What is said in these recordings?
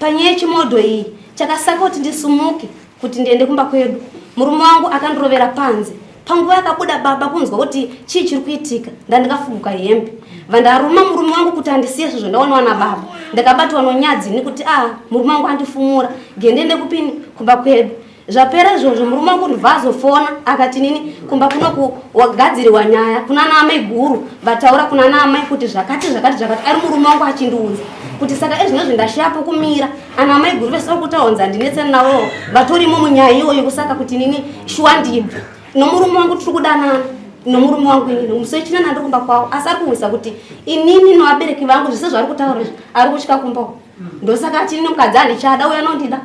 panyaya chimodo iyi chakasaka kuti ndisumuke kuti ndiende kumba kwedu. Murume wangu akandirovera panze. Panguva yakabuda baba kunzwa kuti chii chiri kuitika, ndandikafuguka hembe. Vandaruma murume wangu kuti andisiye sezvo ndaonawa nababa. Ndakabatwa nonyadzi nekuti murume wangu andifumura ndiende kupini kumba kwedu. Zvapera izvozvo murume wangu ndivazofona akati nini kumba kuno wagadziriwa nyaya kuna ana amai guru vataura kuna ana amai kuti zvakati ari murume wangu achindiudza kuti saka ezvinozvi ndashapo kumira ana amai guru vese vakutaunza ndinetsana navo vatorimo munyaya iyoyo kusaka kuti nini shuwa ndibve nomurume wangu tiri kudanana nomurume wangu inini musoichina nando kumba kwavo asi ari kuudza kuti inini novabereki vangu zvise zvari kutaura izvi ari kutya kumbawo ndosaka achinini mukadzi andichada uya nondida.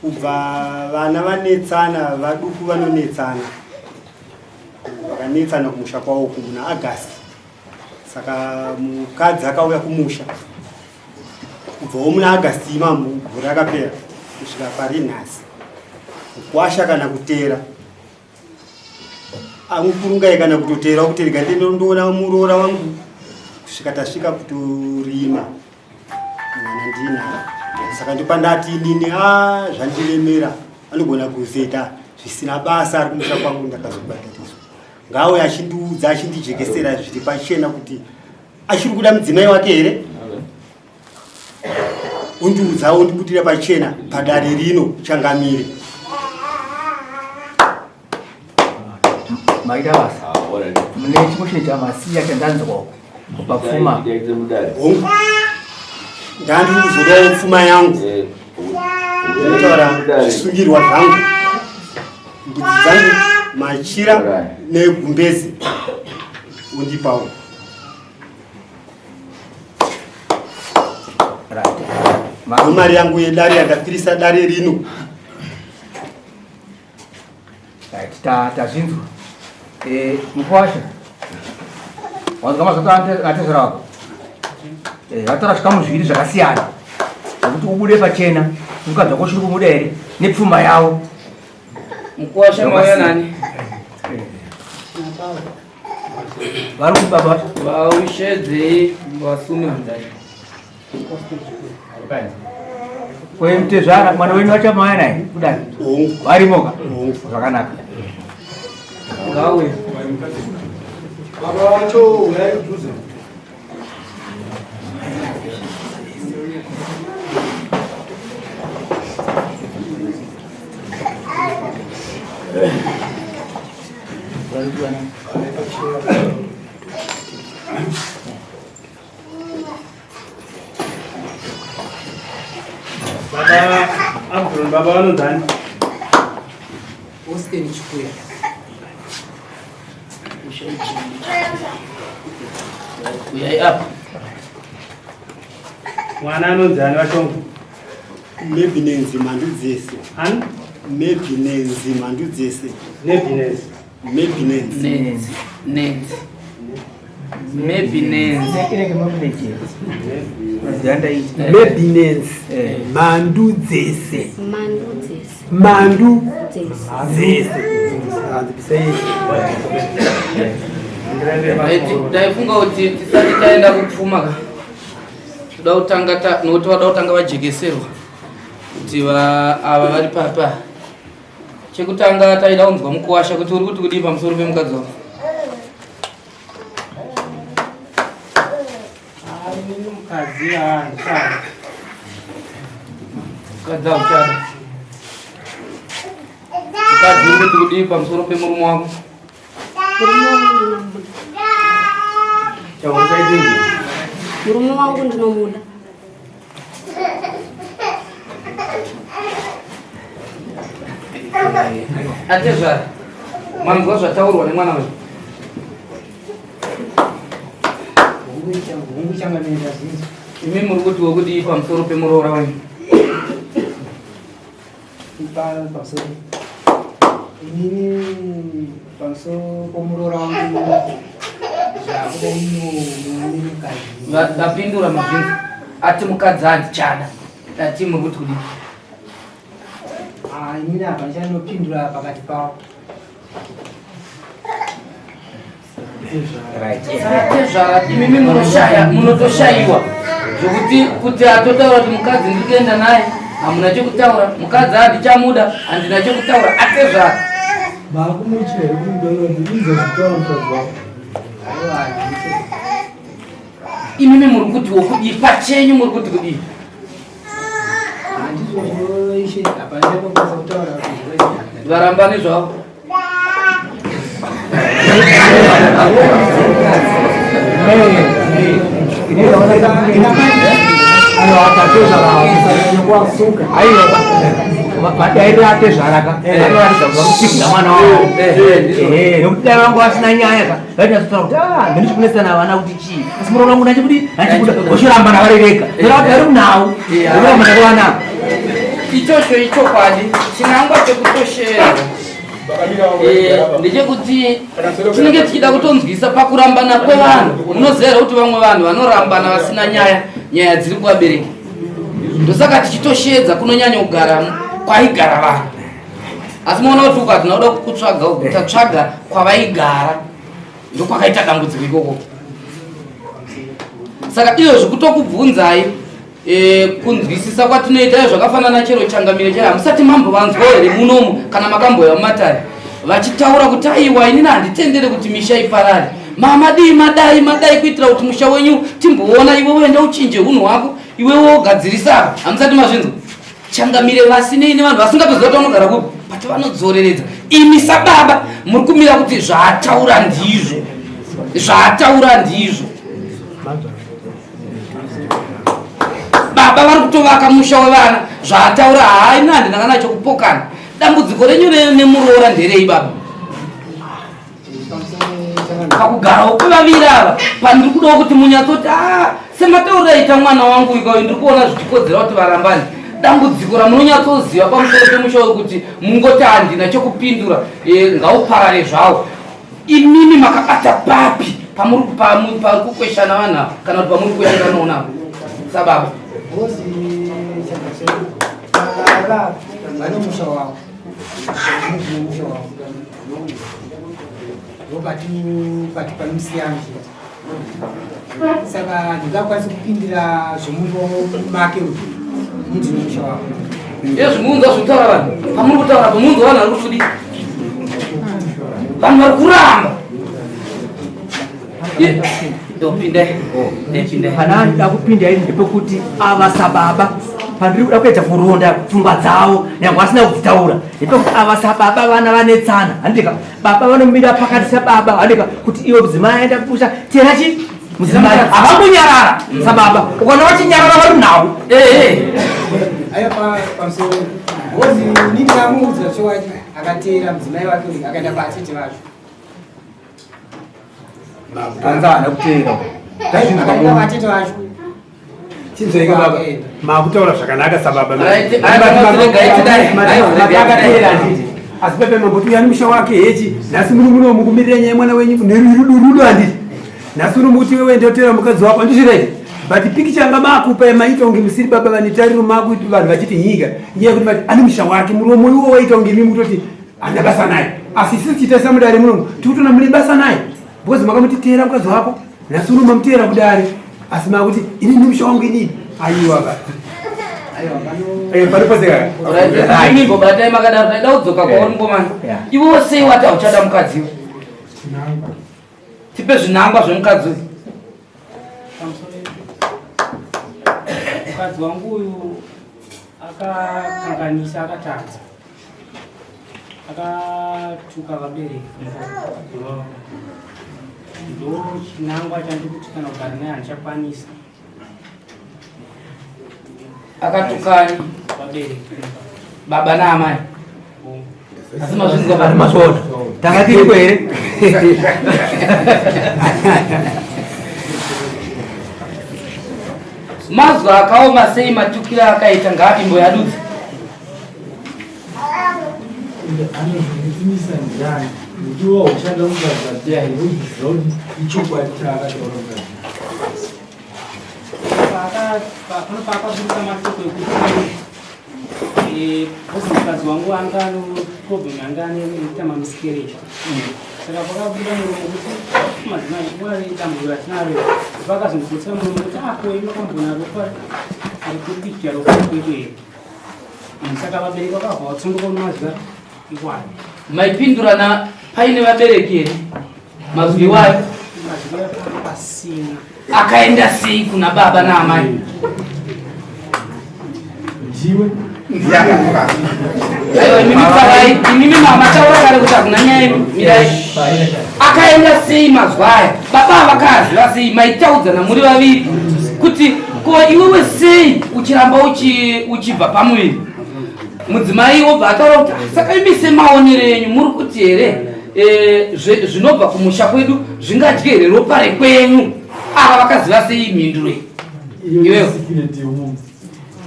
Kubva vana vanetsana vaduku vanonetsana vakanetsana kumusha kwavo kuna Agasti. Saka mukadzi akauya kumusha kubvawo muna Agasti imomo gore rakapera kusvika parinhasi kukwasha kana kutera amukurungai kana kutotera kuti rega ndinondoona muroora wangu kusvika tasvika kutorima mwana ndina. Saka ndipandati nini zvandilemera anogona kuzeta zvisina basa ari kumusha kwangu ndakazobatariswa ngawe achindiudza achindijekesera zviri pachena kuti achiri kuda mudzimai wake here undiudzawo ndibudira pachena padare rino changamire maida basa mune chimwe chamasiya chandanzwawo kupfuma ndandiri kuzodawo pfuma yangu ndinotaura zvisungirwa zvangu mbudzi dzangu machira negumbezi undipawo mari yangu yedare yakakwirisa dare rino tazvinzwa mukwasha wanzwa mazota atezera wako vatora zvikamu zviviri zvakasiyana zvokuti ubude pachena mukadzi wako shiri kumuda here nepfuma yavo mukwasha mauya nani vari kuti baba vaushedzei vasumi kwemutezvara mwana wenyu vachamauya naye kudani varimoka zvakanaka ngawe baba wacho unai kudhuze Baba Abdul baba wanodhani Austin Chikuya Kuya apa mwana anonzani wachongo maybe nenzima ndudzese an maybe nenzima ndudzese nebinez maybe nenzi Nenzi maybe Nenzi mebinenzi mandu dzese mandu dzese ndaifunga kuti tisati taenda kupfuma toda kutanga nokuti vada kutanga vajekeserwa kuti ava vari papa. Chekutanga taida kunzwa mukuwasha kuti uri kuti kudii pamusoro pemukadzi wako. mukadzi andisana mukadzi auchada mukadzi uri kuti kudii pamusoro pemurume wako. Murume wangu ndinamuda. chaurikaitini murume wangu ndinomuda. Atezva mwangu zvataurwa nemwana wedu. Imi muri kuti wokuti pamusoro pemuroora wenyu. Ini pamusoro pomuroora wangu zvakuda mukadzi. Ndapindura mabvunzo. Ati mukadzi handichada. Ati muri kuti kudii? Inini apa ndichanopindura pakati pavo. Atezva imimi munotoshayiwa zvokuti kuti atotaura kuti mukadzi ndiri kuenda naye hamuna chekutaura, mukadzi handichamuda handina chekutaura. Atezva Makumuchera kumudonora ndizo zvitaura mukadzi wako. imimi muri kuti wokudii pachenyu muri kuti kudii? Handizvo ishe apa ndinokwanisa kutaura kuti varambani zvavo. Madairi atezvaraka anoratidza kuti vakusikira mwana wavo nokuti dai vangu vasina nyaya ka vaitazotaura kuti ndini chikunesana vana kuti chii asi muroora wangu ndachikuti handikuda vochiramba navarereka ora kuti vari kunawo oramba ndakovanavo Ichocho ichokwadi chinangwa chekutoshera ndechekuti tinenge tichida kutonzwisa pakurambana kwevanhu. Munoziva kuti vamwe vanhu vanorambana vasina nyaya dziri kuvabereka. Ndosaka tichitoshedza kunonyanya kugara kwaigara vanhu. Asi muona kuti ukati unoda kutsvaga utatsvaga kwavaigara ndokwakaita dambudziko ikoko. Saka izvozvo kutokubvunzai kunzwisisa kwatinoita zvakafanana chero changamire chaiyo. Musati mambovanzwa here munomu kana makamboya mumatare vachitaura kuti aiwa inini handitendere kuti misha iparare, madai kuitira kuti musha wenyu timboona iwe uenda uchinje unhu hwako iwe wogadzirisa. Hamusati mazvinzwa changamire vasinei nevanhu vasingapeziva kuti vanogara kupi pati vanodzoreredza. Imi sababa muri kumira kuti zvaataura ndizvo. Baba vari kutovaka musha wevana zvaataura haina handina kana chokupokana. Dambudziko renyu nemuroora nderei baba? Pakugarawo kwevaviri ava pandiri kudawo kuti munyatsoti semataurira ita mwana wangu ikayo ndiri kuona zvichikodzera kuti varambani. Dambudziko ramunonyatsoziva pamusoro pemusha wekuti mungoti handina chokupindura ngauparare zvawo. Imimi makabata papi pamuri kukweshana vanhu ava kana kuti pamuri kukweshana navo sababa? Bosi chakasara vane musha wavo. Musha wavo. Ndopati panosiyana. Saka ndingakwanisa kupindira zvemunhu make ndine musha wavo. Zvimunzwa zvokutaura vanhu pamuri kutaura pamunzwa vanhu vari kufudi vanhu vari kuramba. Pana ndida kupinda ini ndepekuti ava sababa pandiri kuda kuedza kuronda pfungwa dzavo nyange vasina kudzitaura ndepekuti ava sababa vana vanetsana handika baba vanomira pakati sababa handika kuti iwe mudzimai aenda kupusha tera chi mudzimai havambonyarara sababa ukaona vachinyarara vari nawo Aya pamusoro bosi ndingamuudza chowacho akateera mudzimai wake akaenda paatete vacho. kanzana kuteera Akaenda paatete vacho. Chinzoika baba makutaura zvakanaka sababa asi pepe mamboti uyani musha wake hechi nhasi muri muno mukumirira nyaya mwana wenyu nerudo handiti nhasi uno mukuti wewe ndotera mukadzi wako andizviraiti but pikicha anga makupa maita unge musiri baba vanitariro makuiti vanhu vachiti nyika nyaya kuti vati ane musha wake muromo iwo waita unge mimi kutoti hana basa naye asi isi tichita samudare munomu tikutona mune basa naye because makamutiteera mukadzi wako nhasi uno mamutera kudare asi makuti ini musha wangu inini aiwa panoposekaaimbobatai makadaro taida kudzoka kwauri ngomani iwewo sei wati hauchada mukadziwo tipe zvinangwa zvemukadzi uyu. Mukadzi wangu uyu akakanganisa akatadza akatuka vabereki ndo chinangwa chandikuti kana kugara naye handichakwanisa akatukani vabereki baba na amai asi mazvinzi ari masvoto tanga tiri kwere mazwa akaoma sei matukira akaita ngaapimbo yadudzi anozvitimisa ndani ndiwo ushanda mugadzadea irozvizvoni ichokwadi chaakataura pano paakaburuka mashoko ekuti mukadzi wangu anga anoproblem anga anoita mamiscarriage saka pakabuda muromo kuti madzimai wari dambudziko ratinaro pakazongokutsira muromo kuti akoi makambona ropa arikudikira ropa kwedu here saka vabereki vakabva vatsongoka mumazuva iwani maipindurana paine vabereki here mazwi iwayo mazuva pasina akaenda sei kuna baba naamai ndiwe aiwa imimi mama taura kare kuti hakuna nyaya mirai akaenda sei mazwa aya baba vakaziva sei maitaudzana muri vaviri kuti ko iwewe sei uchiramba uchibva pamuviri mudzimai wobva ataura kuti saka imi semaonero enyu muri kuti here zvinobva kumusha kwedu zvingadye here ropa rekwenyu ava vakaziva sei mhinduro iwewe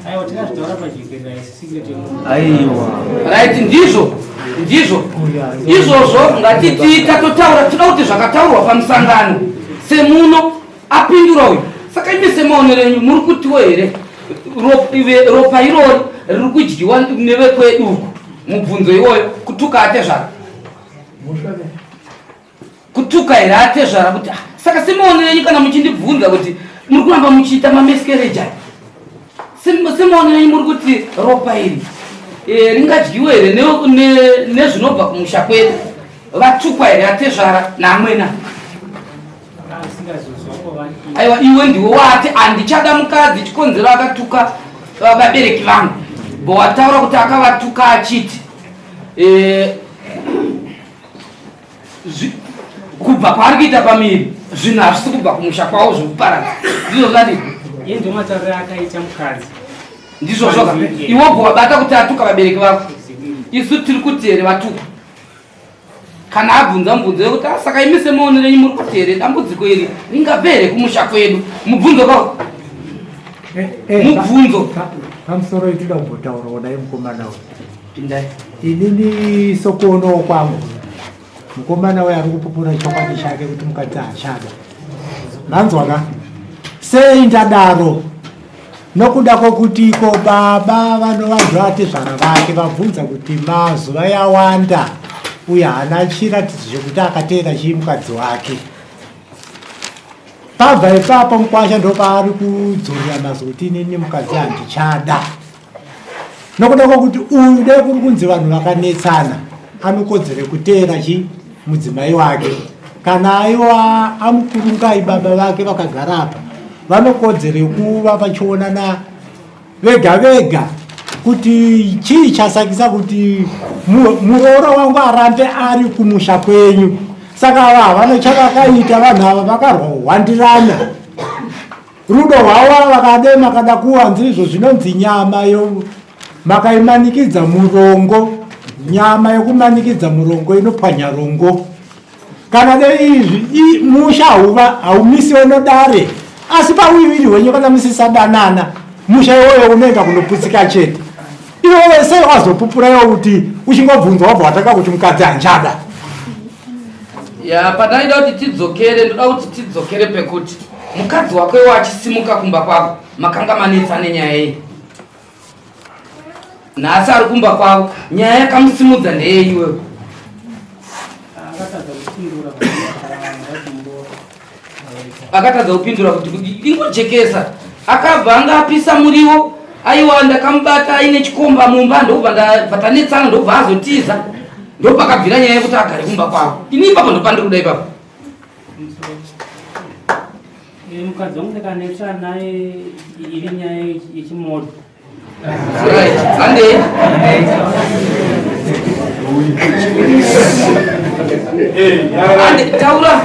aiwa tinazvitaura pachigirira secret aiwa right ndizvo izvozvo ngatiti tatotaura toda kuti zvakataurwa pamusangano semuno apindura uyu saka imi semaonero enyu muri kutiwo here ropa irori riri kudyiwa nevekwedu uku mubvunzo iwoyo kutuka atezvara kutuka here atezvara kuti saka semaonero enyu kana muchindibvunza kuti muri kuramba muchiita mameskereja semaonero enyu muri kuti ropa iri ringadyiwe here nezvinobva kumusha kwedu vatukwa here atezvara naamwena aiwa iwe ndiwe wati handichada mukadzi chikonzero akatuka vabereki vangu bo wataura kuti akavatuka achiti kubva kwaari kuita pamiri zvinhu hazvisi kubva kumusha kwavo zvekuparadza ndizvo zvadii iye ndio matauriro akaita mukadzi ndizvo zvoga iwobvo wabata kuti atuka vabereki vako isu tiri kuti here vatuka kana abvunza mubvunzo yekuti saka imi semaonero enyu muri kuti here dambudziko iri ringapere kumusha kwedu mubvunzo kwavo mubvunzo pamusoro itoda kumbotaura odai mukomana uyu pindai inini sokuonawo kwangu mukomana uyu ari kupupura chokwadi chake kuti mukadzi achada manzwaka sei ndadaro nokuda kwokuti ko baba vanovanzwa atezvara vake vabvunza kuti mazuva yawanda uye haana chiratidzo chekuti akateera chii mukadzi wake pabva ipapo mukwasha ndopaari kudzorera mazwi kuti inini mukadzi handichada nokuda kwokuti uyu dai kuri kunzi vanhu vakanetsana anokodzere kuteera chi mudzimai wake kana aiwa amukurungai baba vake vakagara apa vanokodzere kuva vachionana vega vega kuti chii chasakisa kuti muroora wangu arambe ari kumusha kwenyu saka ava vanochavakaita vanhu ava vakarwandirana rudo hwavo vakade makada kuwanza izvo zvinonzi nyama makaimanikidza murongo nyama yokumanikidza murongo inopwanya rongo kana deizvi musha haumisi unodare asi pauviri hwenyu kana musisadanana musha iwoyo unoenda kunoputsika chete iwewe sei wazopupurayo kuti uchingobvunza wabva wataka kuti mukadzi hanchada ya padaida kuti tidzokere ndoda kuti tidzokere pekuti mukadzi wake wachisimuka kumba kwako makanga manetsa nenyaya iyi nhasi ari kumba kwako nyaya yakamusimudza ndeyei iwewe akatadza kupindura kuti ingojekesa akabva anga apisa muriwo aiwa ndakamubata aine chikomba mumba ndobva ndabva tanetsana ndobva azotiza ndopakabvira nyaya yekuti agare kumba kwavo ini ipapo ndopandiri kuda ipapo mukadzi wangu ndakanetsana naye iri nyaya yechimoto handei taura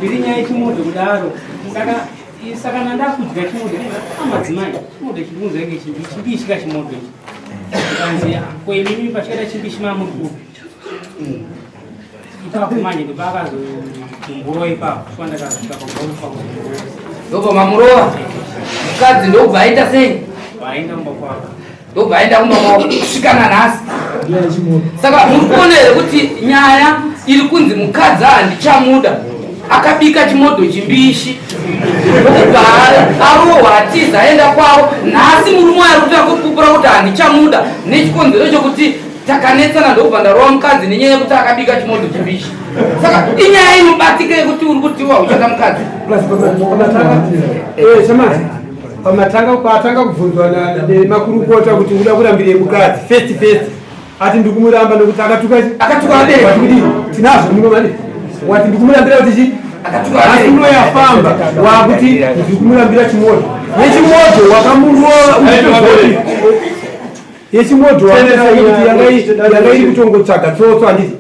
iri nyaya yechimoto kudaro saka saka ndakudya chimoto amadzimai chimoto chibunza ike chimbishi kachimoto kanzi koimimi pachikaita chimbishi mamurikupi ipapo manje ndopakazokumburo ipapo kwandakasvika ndobva mamurowa mukadzi ndobva aita sei vaenda kumba kwako ndobva aenda kumba kwako kusvikana nhasi saka murikuona here kuti nyaya iri kunzi mukadzi handichamuda akabika chimoto chimbishi ndokubva arohwa atiza aenda kwavo nhasi murume ari kuita kupupura kuti handichamuda nechikonzero chokuti takanetsana ndokubva ndarohwa mukadzi nenyaya yekuti akabika chimoto chimbishi saka inyaya inobatika yekuti uri kutiwa uchada mukadzi pamatanga patanga kubvunzwa nemakurukota kuti uda kurambire mukadzi first ati ndikumuramba nokuti akatuka abereki tinazvo munomani wati ndikumurambira kuti chi asi unoyafamba wakuti ndikumurambira chimoto yechimoto wakamuroa yechimoto yanga iri kutongotsvaga tsotso handiti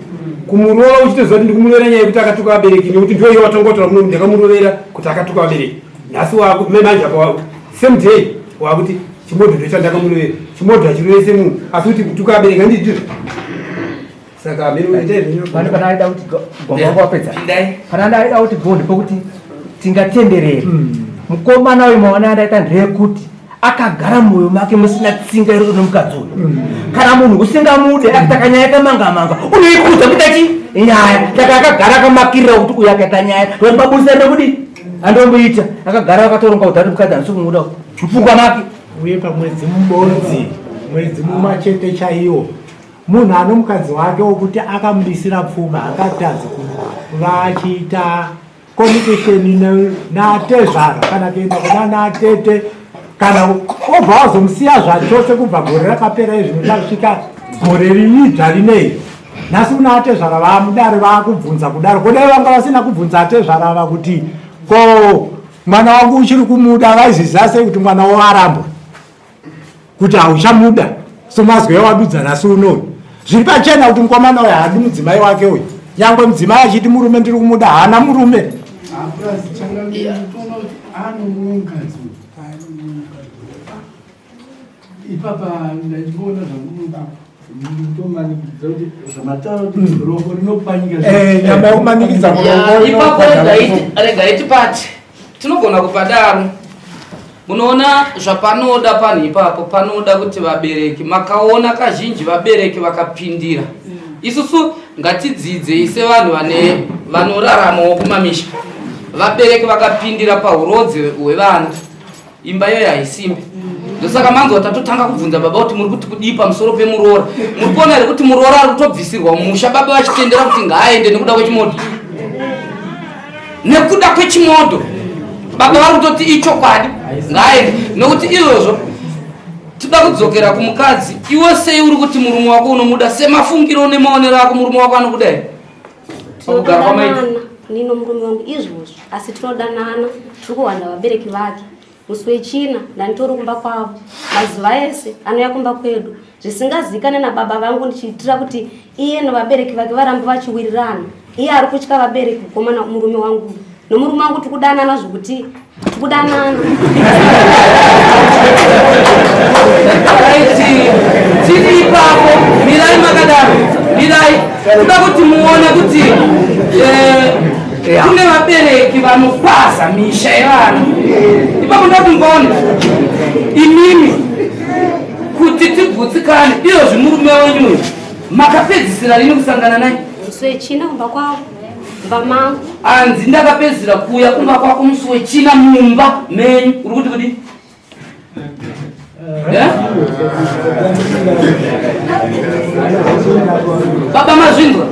kumuroa uchitoziva kuti ndikumurovera nyaya yekuti akatuka abereki nekuti ndo iyo watongotora muno ndakamurovera kuti akatuka abereki nhasi manje apa same day wakuti chimoto ndochandakamurovera chimoto hachirovese munhu asi kuti kutuka abereki handiti saka pane kana aida kuti gwamwapedza kana ndaida kuti gondi pokuti tingatenderera mukomana uyu maona andaita ndeyekuti akagara mumwoyo make musina tsinga iri nomukadzi uyu kana munhu usingamude akitaka nyaya yakamanga unoikudza kuita chi nyaya saka akagara akamakirira kuti uyu akaita nyaya tombabudisa ndekudi andomboita akagara akatoronga udhati mukadzi handisi kumuda mupfungwa make uye pamwedzi mubodzi mwedzi mumachete chaiwo munhu ano mukadzi wake wokuti akamubisira pfuma akatadza kuva achiita communication natezvara kana kuenda kuna natete kana obva wazomusiya zvachose kubva gore rakapera izvino tasvika gore riridzva rinei nhasi kuna atezvara vaamudare vaakubvunza kudaro kodai vanga vasina kubvunza atezvara ava kuti ko mwana wangu uchiri kumuda vaizviziva sei kuti mwana wo arambwa kuti hauchamuda somazwe yawadudza nhasi unoyu zviri pachena kuti mukomana uyu haadi mudzimai wake uyu nyangwe mudzimai achiti murume ndiri kumuda haana murume ipapa ndachiona nyama yekumanikidza ipapo rega itipati tinogona kupadaro munoona zvapanoda panhu ipapo panoda kuti vabereki makaona kazhinji vabereki vakapindira isusu ngatidzidze sevanhu vanoraramawo kumamisha vabereki vakapindira paurodzi hwevana imba iyoyo haisimbi ndosaka manzwa tatotanga kubvunza baba kuti muri kuti kudii pamusoro pemuroora muri kuona here kuti muroora ari kutobvisirwa musha baba vachitendera kuti ngaaende nekuda kwechimoto nekuda kwechimoto baba vari kutoti ichokwadi ngaaende nokuti izvozvo toda kudzokera kumukadzi iwe sei uri kuti murume wako unomuda semafungiro nemaonero ako murume wako anokudai pakugara kwamaita nino murume wangu izvozvo asi tinodanana tiri kuwanda vabereki vake musi wechina ndanditori kumba kwavo mazuva ese anouya kumba kwedu zvisingazivikane nababa vangu ndichiitira kuti iye nevabereki vake varambe vachiwirirana iye ari kutya vabereki kukomana murume wangu nomurume wangu tikudanana zvokuti tikudanana tiri ipapo mirai makadaro mirai kuda kuti muone kuti kune vabereki vanokwaza misha yevana ipapo ndati ngona imimi kuti tibvutsikane iyo zvimurume wenyu makapedzisira rini kusangana naye musi wechina kumba kwavo mba mangu anzi ndakapedzisira kuuya kumba kwako musi wechina mumba menyu uri kuti kudi baba mazvinzwa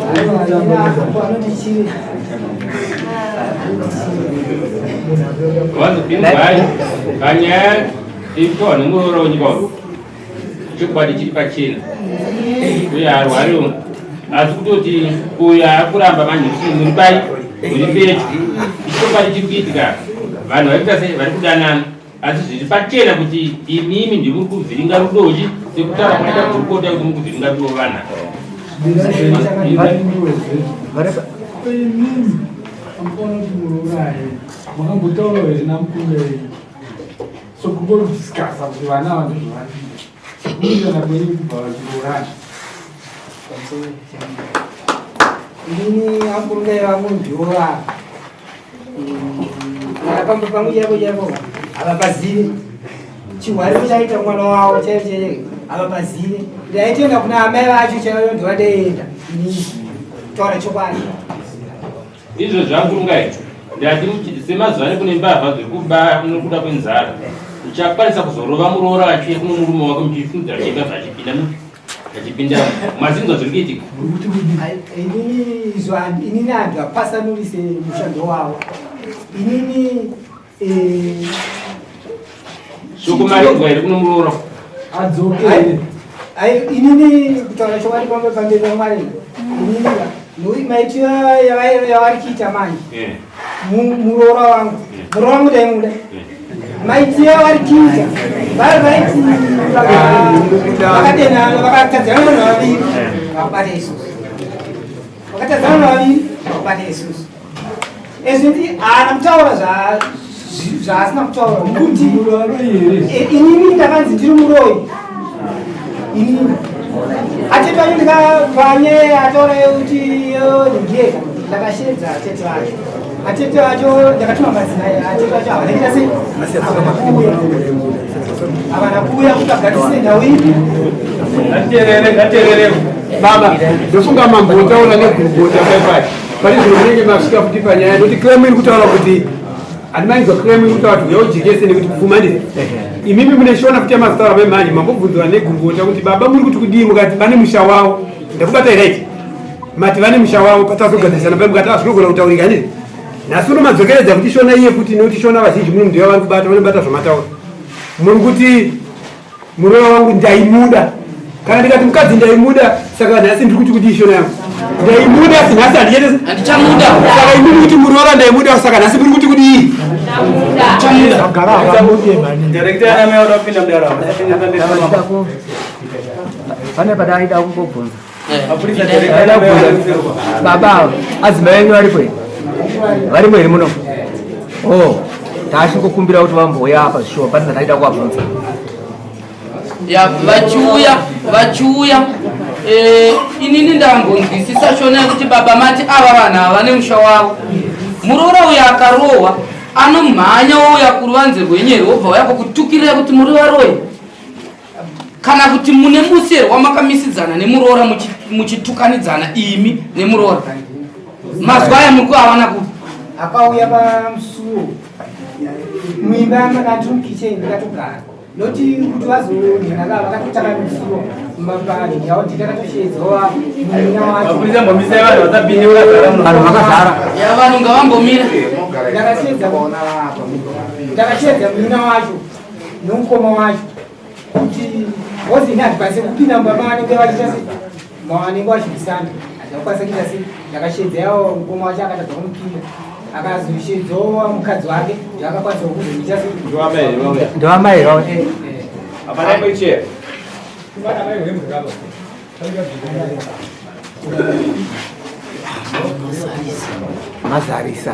kanyaya itoa nemuroora wenyika chikwadi chiri pachena uye arwariwo asi kutoti uyo akuramba manje muri pai uri pecho ichikwadi chiri kuitika vanhu varikuita sei vari kudanana asi zviri pachena kuti imimi ndimuri kuvhiringa rudoji sekutaura kunaita kurukota kuti muri kuvhiringa rudo vanha amboona kuti muroora Makambutaura here namkule. So kugolo kusikasa kuti vana vandozvovati. Kuita napeni kubva vachiurana. Ini akurungaira mundiora. Pamwe pamwe yabo avapazivi chihwari chaita mwana wavo chaiye avapazivi ndaitenda kuna amai vacho chaiyo ndivadeenda ini taura chokwadi izvo zvakurungai ndati semazuvano kune mbavha zvekuba nokuda kwenzara uchakwanisa kuzorova muroora achiye kuno murume wako muchifundzira chega zvachipinda mazinzo zviri kuitika inini antu apasanurise mushando wavo inini sokumarinzwa here kuno muroora adzoke inini kutaura chokwadi pamwe pamberi pamwari inini maitiro yavari kuita manje muroora wangu muroora wangu ndaimuda maitiro yavari kuita vari vaiti vakadenhana vakatadzana vanhu vaviri vakubata isusu vakatadzana vanhu vaviri vakubata isusu ezvo ndi haana kutaura zvaasina kutaura nokuti inini ndakanzi ndiri muroi inini atete vacho ndikapanye ataura kuti ndingeka ndakashedza atete vacho atete vacho ndakatuma mazina atete vacho havanaita sei havana kuuya kuti agatisire ndau ipi ngaterere baba ndofunga mambotaura negurugota paipai pane zvino munenge masvika futi panyaya noti claim iri kutaura kuti handimainzwa claim iri kutaura kuti yaujekese nekuti kupfuma ndii imimi muneshona futi yamazitaura memhanje mambobvunzwa negurugota kuti baba muri kuti kudii mukati vane musha wavo ndakubatai right mati vane musha wavo patazogadzirisana pai mukati azvinogona kutaurika ndii nhasi unomadzokeredza kuti shona iye futi nekuti shona vazhinji muno ndiva vari kubata vanobata zvamataura muri kuti muroora wangu ndaimuda kana ndikati mukadzi ndaimuda saka nhasi ndiri kuti kuti ishona yangu ndaimuda sinhasi handichamuda saka imiri kuti muroora ndaimuda saka nhasi muri kuti kudii pane padaida kungobvunza baba adzimai enyu varimo here muno taachingokumbira kuti vambouya apa zvishuwa pane zvataida kuvabvunza vachiuya inini ndambonzwisisa shona yekuti baba mati ava vanhu ava nemusha wavo muroora uyo akarohwa anomhanya ouya kuruvanze rwenyeri wobva waya kukutukirira kuti muri varoyi kana kuti mune muserwa makamisidzana nemuroora muchitukanidzana imi nemuroora mazwa aya muri kuavana kuti akauya pamusuwo muimba yamanatumkicheni ndakatogara noti kuti vazonhenaka vakatotaka musiwo mumabadyawo ndikatosheedzawa muina wacho vanhu ngavambomira ndakasheedza muina wacho nomukoma wacho kuti wozini handikwanise kupinda mumba mavanenge vachita se mavanenge vachibisana handakwanisa kuita se ndakasheedza yawo mukoma wacho akatadza kumupinda akazosheedzawo mukadzi wake zvakakwanisa kuzoita se ndovamai vavo mazarisa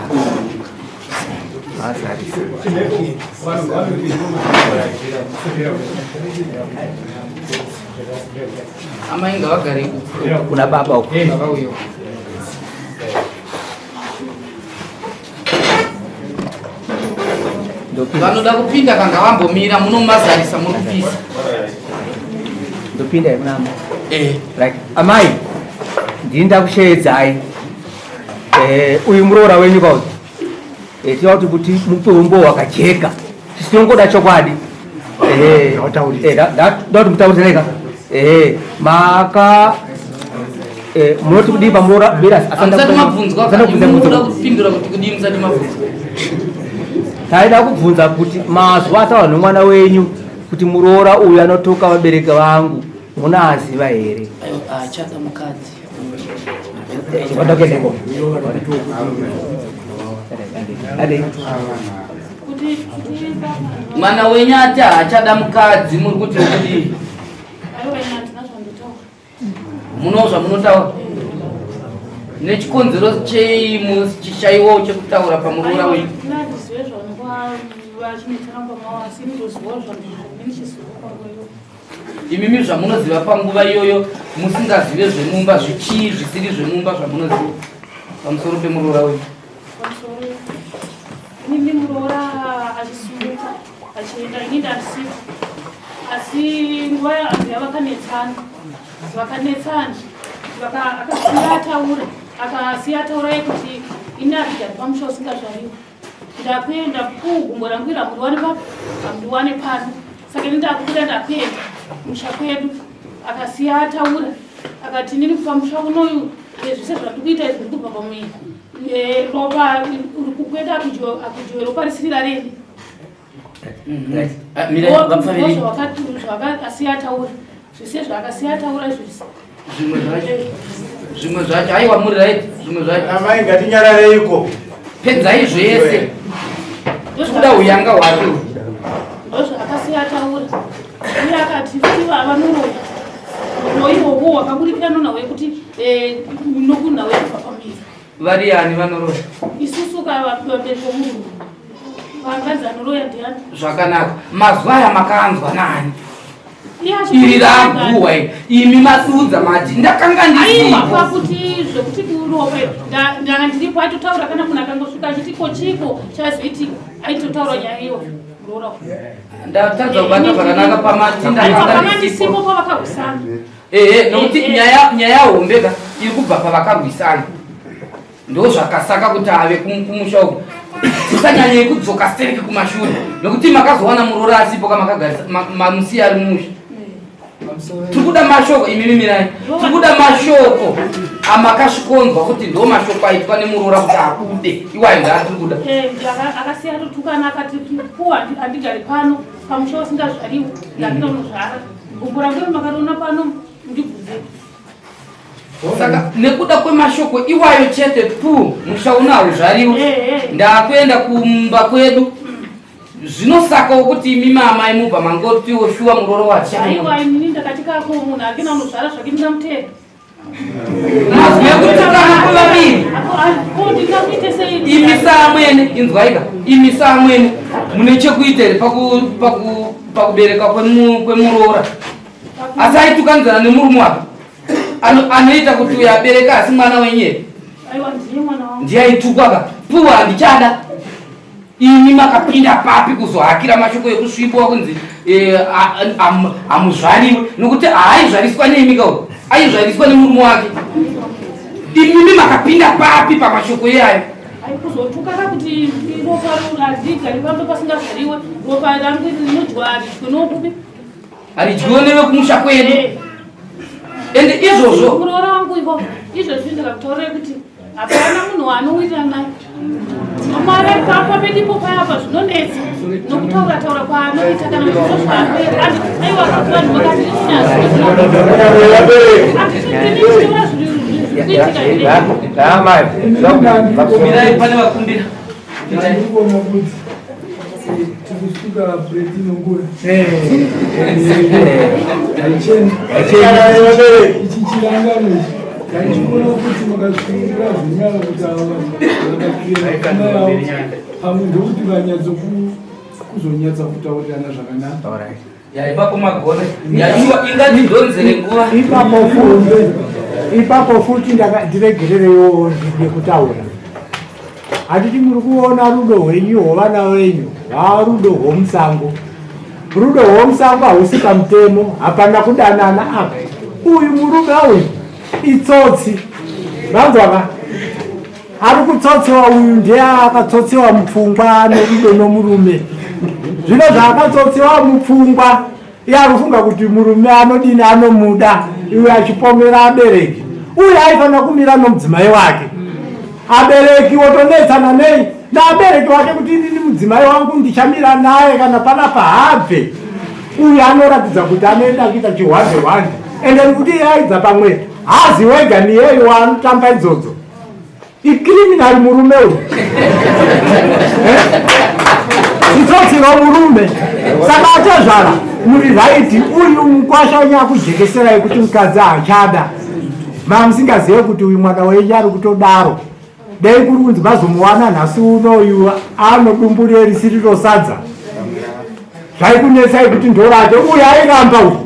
amai ngavagare kuna baba uko vanoda kupinda kanga vambomira munomazarisa muri kupisa ndopinda yemunama right amai ndini ndakusheedzai uyu muroora wenyu kauti tiva kuti mutombo wakajeka tisinongoda chokwadi ndati mutaurisereka maka munoti kudii pamuroora musati mabvunzwa munoda kupindura kuti kudii musati mabvunzwa taida kubvunza kuti mazuva ataura nomwana wenyu kuti muroora uyu anotoka vabereki vangu munaziva here achada mukadzi chikwandakendeko mwana wenyu ati haachada mukadzi muri kuti kudii munozva munotaura nechikonzero chei muchishayiwawo chekutaura pamuroora wenyu zvaunova vachinetsana kwamava asi mutozivawo zvamuchisiva panguva imimi zvamunoziva panguva iyoyo musingazive zvemumba zvichii zvisiri zvemumba zvamunoziva pamusoro pemuroora wenyu? pamusoro inini muroora achisumuka achienda ini ndasiva asi nguva yanhu yavakanetsana akasiya ataura yekuti ini arigari pamusha usingazvariwa ndakuenda kugumbo rangu ramudiwane papo amudiwane pano saka ini ndakubuda ndakuenda musha kwedu akasiya ataura akati nini pamusha unoyu zvese zvandikuita izvi ndikubva pamwiri ropa uri kukweda akujowe ropa risiri rareni zvakasiya ataura zvese zvaakasiya ataura izvozvi zvimwe zvacho aiwa muri right zvimwe zvacho amai ngatinyarareiko pedzai zvese kuda uyanga hwake ndozvaakasiya ataura uye akati futi vavanoroya noivovo wakaburikira nonhawe yekuti nokunhawe yekubva pamiri vari yani vanoroya isusu kavabereko munhu vanganzi anoroya ndiani zvakanaka mazuva aya makaanzwa nani iri raguhwa imi masudza mati ndakanga ndisiiwa kuti zvekuti kuropa ndanga ndiripo aitotaura kana munhu akangosvika achiti kochiko chazoiti aitotaura nyaya iyo roora ndatadza kubata zvakanaka pamatindandisipo pavakarwisana nokuti nyaya hombeka iri kubva pavakarwisana ndo zvakasaka kuti ave kumusha uku tisanyanyei kudzoka stereki kumashure nokuti makazowana muroora asipo kamakagarisa mamusiya ari mumusha tikuda mashoko imimimirai tikuda mashoko amakasvikonzwa kuti ndo mashoko aitwa nemuroora kuti akude iwayo ndaatikuda akasiya totukana akati puwa handigari pano pamusha usingazvariwa ndandina unozvara gumbo rangu makariona pano ndibvunze saka nekuda kwemashoko iwayo chete pu musha unawo zvariwa ndakuenda kumba kwedu zvinosakawo kuti imi mamai mubva mangotiwo shuwa murooro wachaaiwa inini ndakatikako munhu akina unozvara zvake ndingamutera mazwi ekutukana kwevaviri imi saamwene inzwaika imi saamwene mune chekuita here pakubereka kwemuroora asi aitukanizana nemurume wake anoita kuti uyo abereka asi mwana wenyere ndiaitukwaka puwa handichada ini makapinda papi kuzohakira mashoko ekusvipiwa kunzi hamuzvariwe nokuti haaizvariswa neimika uko aizvariswa nemurume wake imimi makapinda papi pamashoko iyayo kuzotukana kuti ropa hadigari pambe pasingazvariwe ropa rangu rinodyiwa haridyiwe nokupi haridyiwe nevekumusha kwedu ende izvozvo muroora wangu ivo izvozvi ndikakutaurira kuti hapana munhu anowirira naye nomari papa pedipo payapa zvinonetsa nokutaura kwaanoita kana kuti zvaanoita aiwa kuti vanhu vakati mirai pane vakumbira ndikuona kuti tikusuka pretinongura ichi chirangano ndaichikuona kuti makasungura zvinyara kuti ava vakakirana yavo pamwe ndokuti vanyadzokuzonyatsa kutaurirana zvakanaka ipapo magone yaiwa ingatidonzere nguva ipapo futi ndiregerereyo ndekutaura handiti muri kuona rudo hwenyu hwovana venyu rudo rwomusango rudo rwomusango hahusi pamutemo hapana kudanana apa uyu murume uyu itsotsi vanzwaka ari kutsotsewa uyu ndiye akatsotsewa mupfungwa nerudo nomurume zvino zvaakatsotsewa mupfungwa iye akufunga kuti murume anodini anomuda iwe achipomera abereki uye aifanira kumira nomudzimai wake abereki wotonetsana nei naabereki wake kuti inini mudzimai wangu ndichamira naye kana pana pahabve uye anoratidza kuti anoenda kuita chihwande ende nekuti iye aidza pamwe hazi wega niyeyo waanotamba idzodzo ikriminari murume uyu itsotsi murume saka achazvara muri raiti uyu mukwasha unyakujekeserai kuti mukadzi achada mamusingazive kuti uyu mwana wenyu ari kutodaro dai kuri kunzi mazomuwana nhasi unoyu anodumbure risiri rosadza zvaikunetsai kuti ndoracho uyu airamba uyu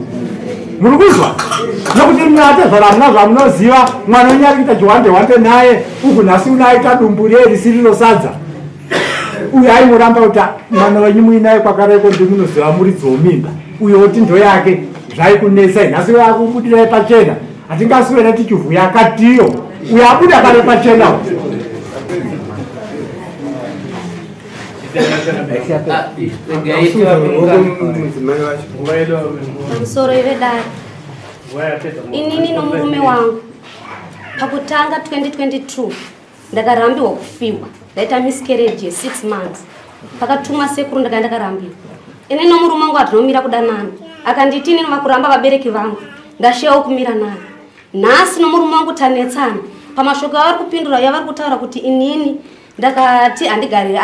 muri kuzwa nokuti munatezvara muna zvamunoziva mwana wenyu ari kuita chihwande naye uku nhasi uno aita dumbure risiri rosadza uyu aimuramba kuti mwana wenyu muinaye kwakareko ndimunoziva muridzi mimba uyo kuti ndo yake zvaikunetsai nhasi akubudirai pachena hatingaswera tichivhuya akatiyo uyo abuda kare pachena Pamusoro ivedari inini nomurume wangu pakutanga 2022 ndakarambiwa kufiwa ndaita miscarriage 6 months pakatumwa sekuru ndakaenda ndakarambirwa inini nomurume wangu hatinomira kudanana akanditi inini vakuramba vabereki vangu ndashewo kumira naye nhasi nomurume wangu tanetsana pamashoko avari kupindura yavari kutaura kuti inini ndakati handigari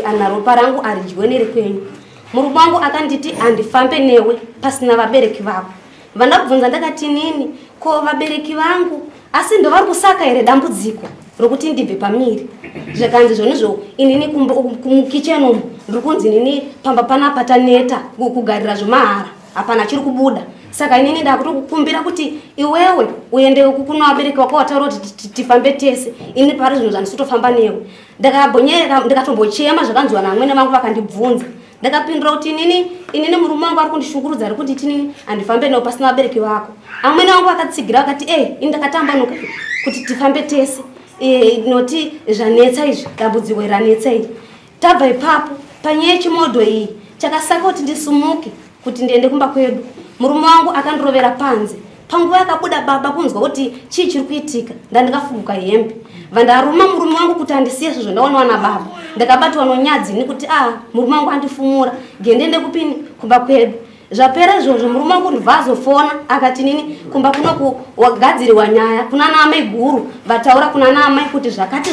ana ropa rangu aridyiwe kwenyu murume wangu akanditi handifambe newe pasina vabereki vako vandabvunza ndakati nini ko vabereki vangu asi ndo vari kusaka here dambudziko rokuti ndibve pamiri zvakanzi zvonizvo inini kumukichenomo ndiri kunzi nini pamba panapa taneta kugarira zvomahara hapana chiri kubuda saka inini ndakutokukumbira kuti iwewe uende kuna vabereki vako wataura kuti tifambe tese ini pari zvinhu zvandisitofamba newe ndakabhonyereka ndikatombochema zvakanzwa naamwene vangu vakandibvunza ndakapindura kuti inini murume wangu ari kundishungurudza ari kuti tinini handifambe newe pasina vabereki vako amwene vangu vakatsigira vakati ini ndakatambanuka kuti tifambe tese noti zvanetsa izvi dambudziko ranetsa iri tabva ipapo panyaya yechimodho iyi chakasaka kuti ndisumuke kuti ndiende kumba kwedu murume wangu akandirovera panze panguva yakabuda baba kunzwa kuti chii chiri kuitika ndandikafuguka hembe vandaruma murume wangu kuti handisiye sezvo ndaonewa nababa ndakabatwa nonyadzi nekuti murume wangu andifumura gendende kupini kumba kwedu zvapera izvozvo murume wangu ndibva azofona akati nini kumba kunoku wagadziriwa nyaya kuna naamai guru vataura kuna naamai kuti zvakati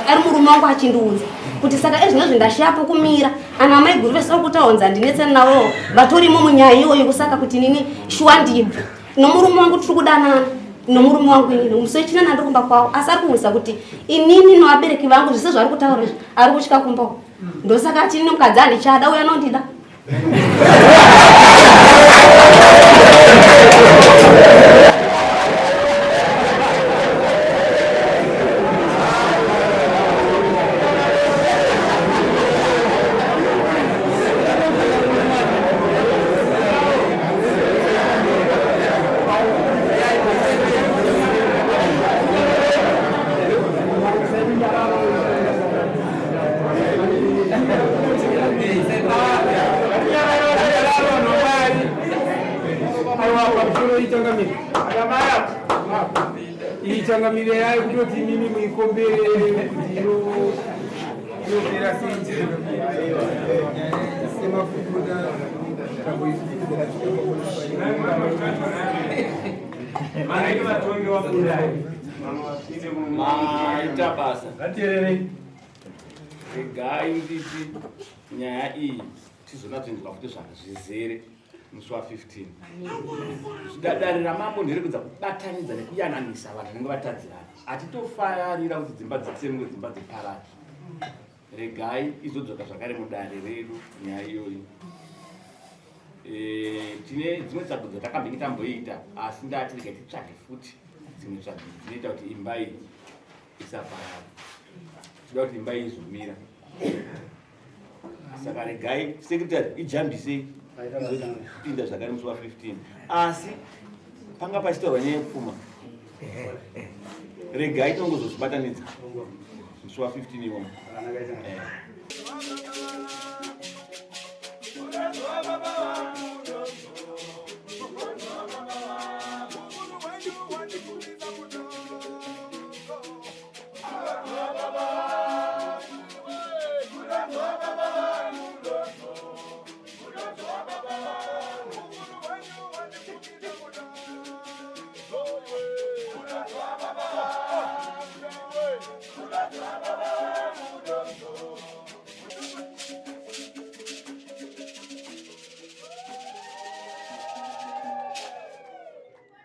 ari murume wangu achindiudza kuti saka ezvinozvi ndashiyapo kumira ana amai guru vese vakutaunza ndinetseni navo vatorimo munyaya iyoyo kusaka kuti nini shuwa ndibva nomurume wangu tiri kudanana nomurume wangu inini musoichina nandikumba kwavo asi ari kuudza kuti inini novabereki vangu zvise zvari kutaura izvi ari kutyika kumbawo ndosaka ati nini mukadzi handichada uya nondida ichangamire yayo kutoti mimi muikombere kuti inopera semafukuda maita basa regai nditi nyaya iyi tizonatsinzwa kuti zvanhu zvizere musi wa15 zvidadari ramambo nderekudza kubatanidza nekuyananisa vanhu vanenge vatadzirana hatitofararira kuti dzimba dzitsemwe dzimba dziparari regai izodzoka zvakare mudare redu nyaya iyoyi tine dzimwe tsvago dzatakambenge tamboita asi ndati regai titsvage futi dzimwe tsvago dzinoita kuti imba iyi isaparara tinoda kuti imba iyi izomira saka regai sekretary ijambisei pinda zvakare musi wa15 asi panga pachitaurwa nyaya yekupfuma regai tinongozozvibatanidza musi wa15 iwomo